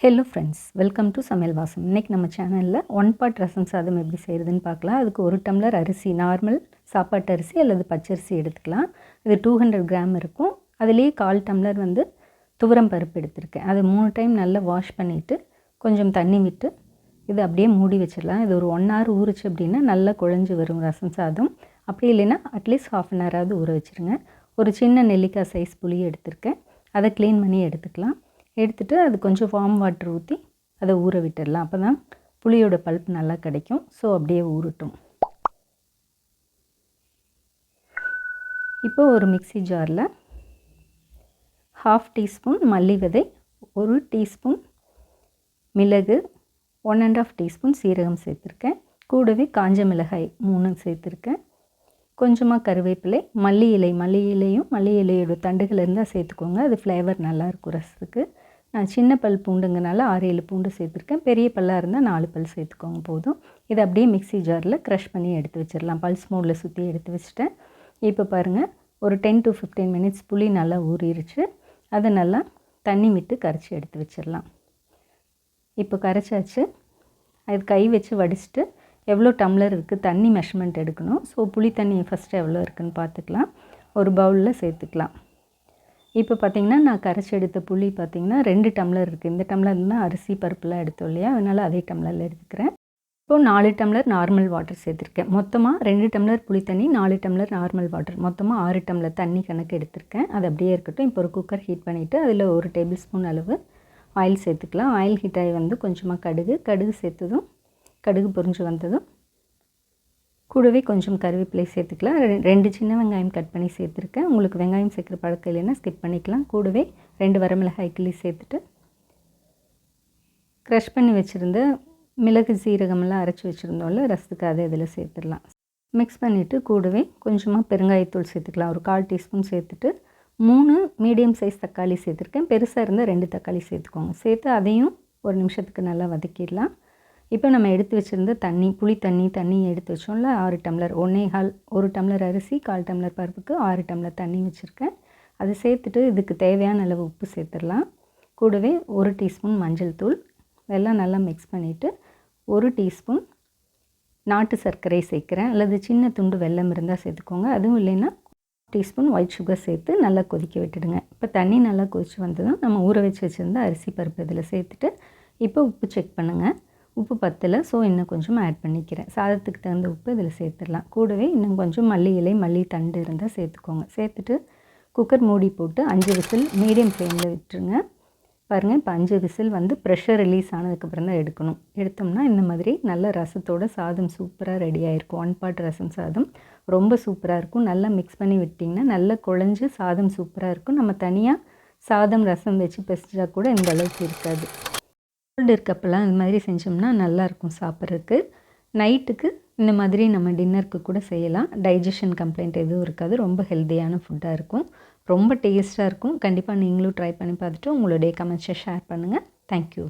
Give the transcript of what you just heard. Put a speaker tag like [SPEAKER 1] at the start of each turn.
[SPEAKER 1] Hello friends, welcome to சமையல் வாசம். இன்றைக்கி நம்ம சேனலில் 1 பாட் ரசம் சாதம் எப்படி செய்கிறதுன்னு பார்க்கலாம். அதுக்கு 1 டம்ளர் அரிசி, நார்மல் சாப்பாட்டு அரிசி அல்லது பச்சரிசி எடுத்துக்கலாம். இது 200 கிராம் இருக்கும். அதுலேயே 1/4 டம்ளர் துவரம் பருப்பு எடுத்திருக்கேன். அதை 3 டைம் நல்லா வாஷ் பண்ணிவிட்டு கொஞ்சம் தண்ணி விட்டு இதை அப்படியே மூடி வச்சிடலாம். இது ஒரு 1 ஹவர் ஊறிச்சு அப்படின்னா நல்லா குழஞ்சி வரும் ரசம் சாதம். அப்படி இல்லைன்னா அட்லீஸ்ட் 1/2 அன் ஹவராவது ஊற வச்சுருங்க. ஒரு சின்ன நெல்லிக்காய் சைஸ் புளி எடுத்திருக்கேன். அதை க்ளீன் பண்ணி எடுத்துக்கலாம். எடுத்துகிட்டு அது கொஞ்சம் வார்ம் வாட்டர் ஊற்றி அதை ஊற விட்டுடலாம். அப்போ தான் புளியோட பல்ப் நல்லா கிடைக்கும். ஸோ அப்படியே ஊறட்டும். இப்போ ஒரு மிக்ஸி ஜாரில் 1/2 டீஸ்பூன் மல்லி விதை, 1 டீஸ்பூன் மிளகு, 1 1/2 டீஸ்பூன் சீரகம் சேர்த்துருக்கேன். கூடவே காஞ்ச மிளகாய் 3 சேர்த்துருக்கேன். கொஞ்சமாக கருவேப்பிலை, மல்லி இலையும் மல்லி இலையோட தண்டுகள் இருந்தால் சேர்த்துக்கோங்க. அது ஃப்ளேவர் நல்லாயிருக்கும் ரசத்துக்கு. நான் சின்ன பல் பூண்டுங்கனால 6-7 பூண்டு சேர்த்துருக்கேன். பெரிய பல்லாக இருந்தால் 4 பல் சேர்த்துக்கோங்க போதும். இதை அப்படியே மிக்ஸி ஜாரில் க்ரஷ் பண்ணி எடுத்து வச்சிடலாம். பல்ஸ் மோடில் சுற்றி எடுத்து வச்சுட்டேன். இப்போ பாருங்கள், ஒரு 10 to 15 மினிட்ஸ் புளி நல்லா ஊறிடுச்சு. அதை நல்லா தண்ணி விட்டு கரைச்சி எடுத்து வச்சிடலாம். இப்போ கரைச்சாச்சு. அது கை வச்சு வடிச்சிட்டு எவ்வளோ டம்ளர் இருக்குது தண்ணி மெஷர்மெண்ட் எடுக்கணும். ஸோ புளி தண்ணி ஃபஸ்ட்டு எவ்வளோ இருக்குதுன்னு பார்த்துக்கலாம். ஒரு பவுலில் சேர்த்துக்கலாம். இப்போ பார்த்திங்கன்னா நான் கரைச்சி எடுத்த புளி பார்த்திங்கன்னா 2 டம்ளர் இருக்குது. இந்த டம்ளர் தான் அரிசி பருப்புலாம் எடுத்தோம் இல்லையா, அதனால் அதே டம்ளரில் எடுத்துக்கிறேன். இப்போது 4 டம்ளர் நார்மல் வாட்டர் சேர்த்துருக்கேன். மொத்தமாக 2 டம்ளர் புளி தண்ணி, 4 டம்ளர் நார்மல் வாட்டர், மொத்தமாக 6 டம்ளர் தண்ணி கணக்கு எடுத்திருக்கேன். அது அப்படியே இருக்கட்டும். இப்போ ஒரு குக்கர் ஹீட் பண்ணிவிட்டு அதில் 1 டேபிள் ஸ்பூன் அளவு ஆயில் சேர்த்துக்கலாம். ஆயில் ஹீட் ஆகி கொஞ்சமாக கடுகு சேர்த்ததும், கடுகு பொரிஞ்சு வந்ததும் கூடவே கொஞ்சம் கருவேப்பிலை சேர்த்துக்கலாம். 2 சின்ன வெங்காயம் கட் பண்ணி சேர்த்துருக்கேன். உங்களுக்கு வெங்காயம் சேர்க்குற பழக்கம் இல்லைன்னா ஸ்கிப் பண்ணிக்கலாம். கூடவே 2 வரமிளகாய் கிள்ளி சேர்த்துட்டு க்ரஷ் பண்ணி வச்சுருந்த மிளகு சீரகமெல்லாம் அரைச்சி வச்சுருந்தோம்ல ரசத்துக்கு, அதை இதில் சேர்த்துடலாம். மிக்ஸ் பண்ணிவிட்டு கூடவே கொஞ்சமாக பெருங்காயத்தூள் சேர்த்துக்கலாம். ஒரு 1/4 டீஸ்பூன் சேர்த்துட்டு 3 மீடியம் சைஸ் தக்காளி சேர்த்துருக்கேன். பெருசாக இருந்தால் 2 தக்காளி சேர்த்துக்கோங்க. சேர்த்து அதையும் ஒரு நிமிஷத்துக்கு நல்லா வதக்கிடலாம். இப்போ நம்ம எடுத்து வச்சுருந்த புளி தண்ணி எடுத்து வச்சோம்ல 6 டம்ளர், 1 டம்ளர் அரிசி, 1/4 டம்ளர் பருப்புக்கு 6 டம்ளர் தண்ணி வச்சுருக்கேன். அதை சேர்த்துட்டு இதுக்கு தேவையான அளவு உப்பு சேர்த்துடலாம். கூடவே 1 டீஸ்பூன் மஞ்சள் தூள், இதெல்லாம் நல்லா மிக்ஸ் பண்ணிவிட்டு 1 டீஸ்பூன் நாட்டு சர்க்கரை சேர்க்குறேன். அல்லது சின்ன துண்டு வெல்லம் இருந்தால் சேர்த்துக்கோங்க. அதுவும் இல்லைன்னா டீஸ்பூன் ஒயிட் சுகர் சேர்த்து நல்லா கொதிக்க விட்டுடுங்க. இப்போ தண்ணி நல்லா கொதிச்சு வந்ததும் நம்ம ஊற வச்சுருந்த அரிசி பருப்பு இதில் சேர்த்துட்டு இப்போ உப்பு செக் பண்ணுங்கள். உப்பு பத்தலை, ஸோ இன்னும் கொஞ்சம் ஆட் பண்ணிக்கிறேன். சாதத்துக்கு தகுந்த உப்பு இதில் சேர்த்துடலாம். கூடவே இன்னும் கொஞ்சம் மல்லி தண்டு இருந்தால் சேர்த்துக்கோங்க. சேர்த்துட்டு குக்கர் மூடி போட்டு 5 விசில் மீடியம் ஃப்ளேமில் விட்டுருங்க. பாருங்கள், இப்போ 5 விசில் ப்ரெஷர் ரிலீஸ் ஆனதுக்கப்புறம் தான் எடுக்கணும். எடுத்தோம்னா இந்த மாதிரி நல்ல ரசத்தோட சாதம் சூப்பராக ரெடி ஆகிருக்கும். 1 பாட் ரசம் சாதம் ரொம்ப சூப்பராக இருக்கும். நல்லா மிக்ஸ் பண்ணி விட்டிங்கன்னா நல்லா குழஞ்சி சாதம் சூப்பராக இருக்கும். நம்ம தனியாக சாதம் ரசம் வச்சு பெசிச்சா கூட இந்த அளவுக்கு இருக்காது. கோல்டு இருக்கப்பெல்லாம் இந்த மாதிரி செஞ்சோம்னா நல்லாயிருக்கும் சாப்பிட்றதுக்கு. நைட்டுக்கு இந்த மாதிரி நம்ம டின்னருக்கு கூட செய்யலாம். டைஜஷன் கம்ப்ளைண்ட் எதுவும் இருக்காது. ரொம்ப ஹெல்த்தியான ஃபுட்டாக இருக்கும். ரொம்ப டேஸ்ட்டாக இருக்கும். கண்டிப்பாக நீங்களும் ட்ரை பண்ணி பார்த்துட்டு உங்களுடைய கமெண்ட்ஸை ஷேர் பண்ணுங்கள். தேங்க்யூ.